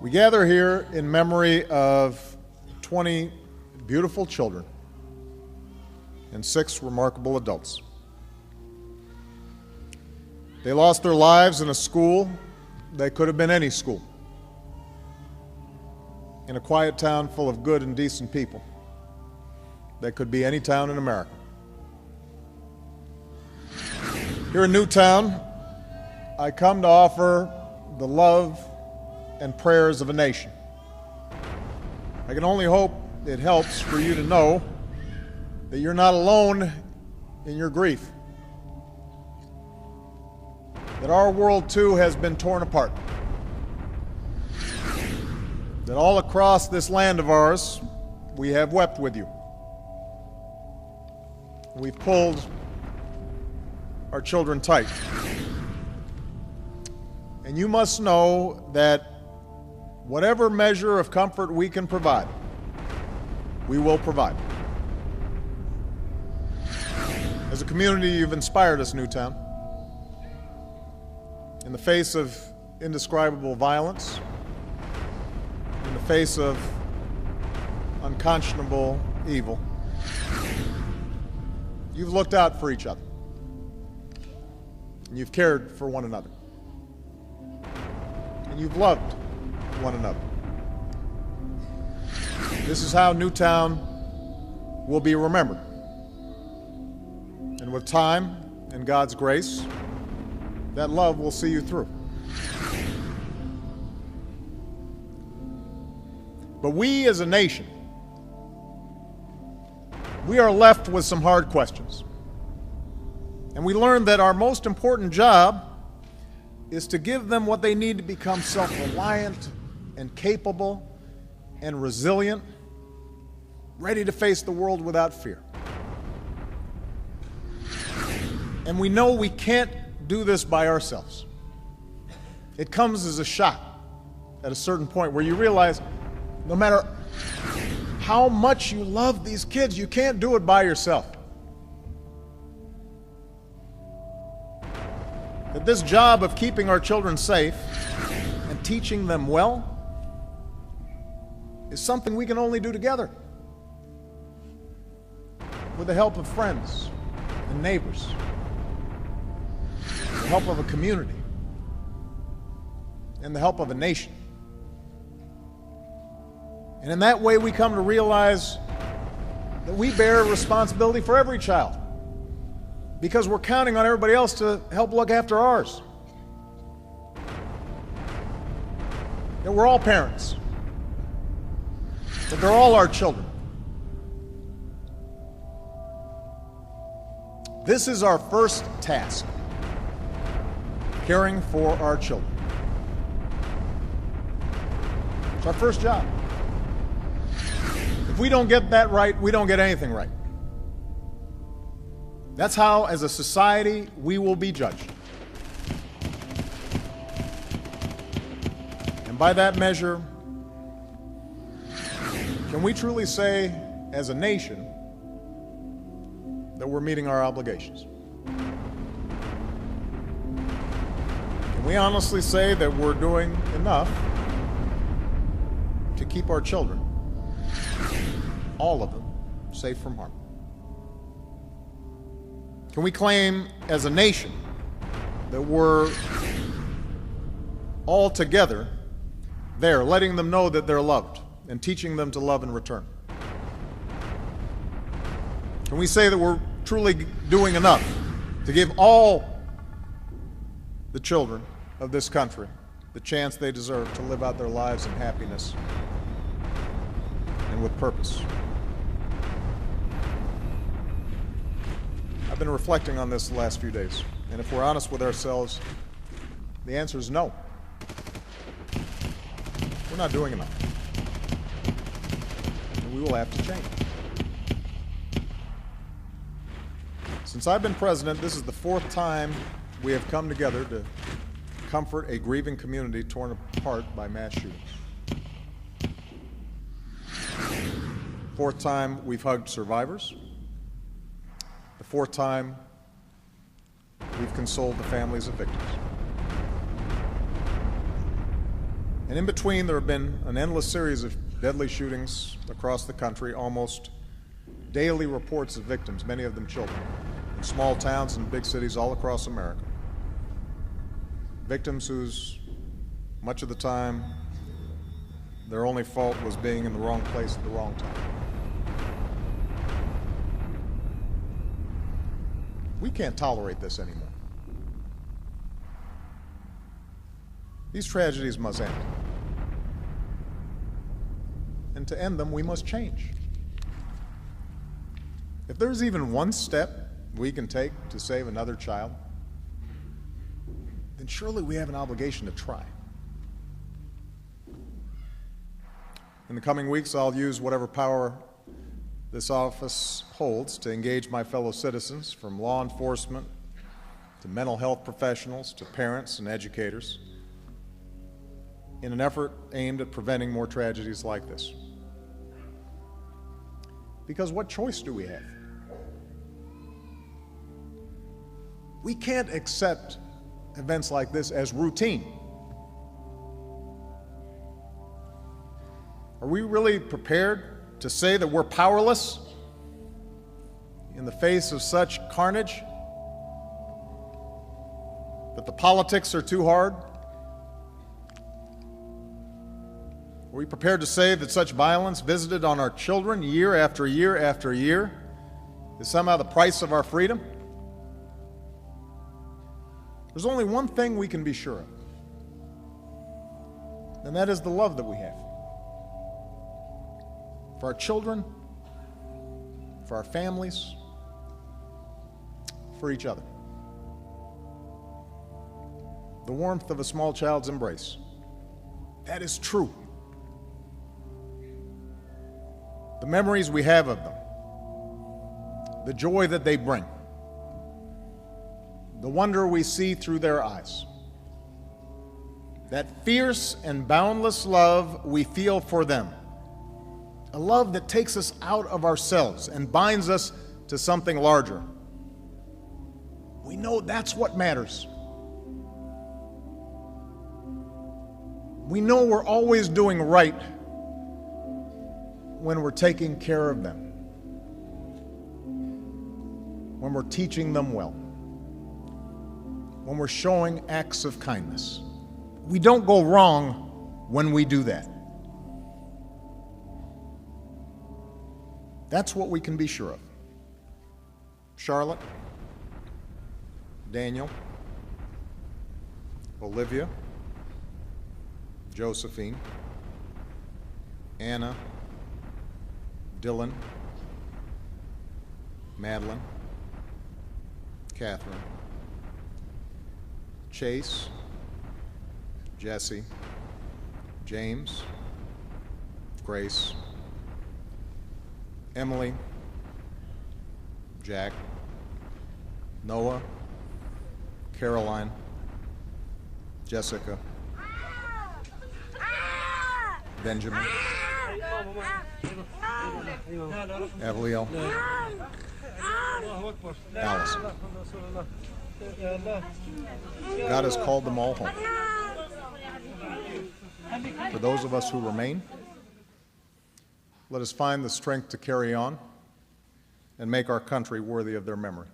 We gather here in memory of 20 beautiful children and 6 remarkable adults. They lost their lives in a school that could have been any school, in a quiet town full of good and decent people that could be any town in America. Here in Newtown, I come to offer the love and prayers of a nation. I can only hope it helps for you to know that you're not alone in your grief. That our world too has been torn apart. That all across this land of ours, we have wept with you. We've pulled our children tight. And you must know that whatever measure of comfort we can provide, we will provide. As a community, you've inspired us, Newtown. In the face of indescribable violence, in the face of unconscionable evil, you've looked out for each other. And you've cared for one another. And you've loved one another. This is how Newtown will be remembered. And with time and God's grace, that love will see you through. But we as a nation, we are left with some hard questions. And we learned that our most important job is to give them what they need to become self-reliant and capable and resilient, ready to face the world without fear. And we know we can't do this by ourselves. It comes as a shock at a certain point where you realize no matter how much you love these kids, you can't do it by yourself. That this job of keeping our children safe and teaching them well is something we can only do together, with the help of friends and neighbors, the help of a community, and the help of a nation. And in that way, we come to realize that we bear responsibility for every child, because we're counting on everybody else to help look after ours. That we're all parents. That they're all our children. This is our first task, caring for our children. It's our first job. If we don't get that right, we don't get anything right. That's how, as a society, we will be judged. And by that measure, can we truly say, as a nation, that we're meeting our obligations? Can we honestly say that we're doing enough to keep our children, all of them, safe from harm? Can we claim as a nation that we're all together there, letting them know that they're loved and teaching them to love in return? Can we say that we're truly doing enough to give all the children of this country the chance they deserve to live out their lives in happiness and with purpose? I've been reflecting on this the last few days, and if we're honest with ourselves, the answer is no. We're not doing enough, and we will have to change. Since I've been president, this is the 4th time we have come together to comfort a grieving community torn apart by mass shootings. 4th time we've hugged survivors. The 4th time we've consoled the families of victims. And in between, there have been an endless series of deadly shootings across the country, almost daily reports of victims, many of them children, in small towns and big cities all across America. Victims whose, much of the time, their only fault was being in the wrong place at the wrong time. We can't tolerate this anymore. These tragedies must end. And to end them, we must change. If there's even one step we can take to save another child, then surely we have an obligation to try. In the coming weeks, I'll use whatever power this office holds to engage my fellow citizens, from law enforcement to mental health professionals to parents and educators, in an effort aimed at preventing more tragedies like this. Because what choice do we have? We can't accept events like this as routine. Are we really prepared to say that we're powerless in the face of such carnage? That the politics are too hard? Are we prepared to say that such violence visited on our children year after year after year is somehow the price of our freedom? There's only one thing we can be sure of, and that is the love that we have for our children, for our families, for each other. The warmth of a small child's embrace. That is true. The memories we have of them, the joy that they bring, the wonder we see through their eyes, that fierce and boundless love we feel for them, a love that takes us out of ourselves and binds us to something larger. We know that's what matters. We know we're always doing right when we're taking care of them, when we're teaching them well, when we're showing acts of kindness. We don't go wrong when we do that. That's what we can be sure of. Charlotte, Daniel, Olivia, Josephine, Anna, Dylan, Madeline, Catherine, Chase, Jesse, James, Grace, Emily, Jack, Noah, Caroline, Jessica, Benjamin, Avliel, Allison. God has called them all home. For those of us who remain, let us find the strength to carry on and make our country worthy of their memory.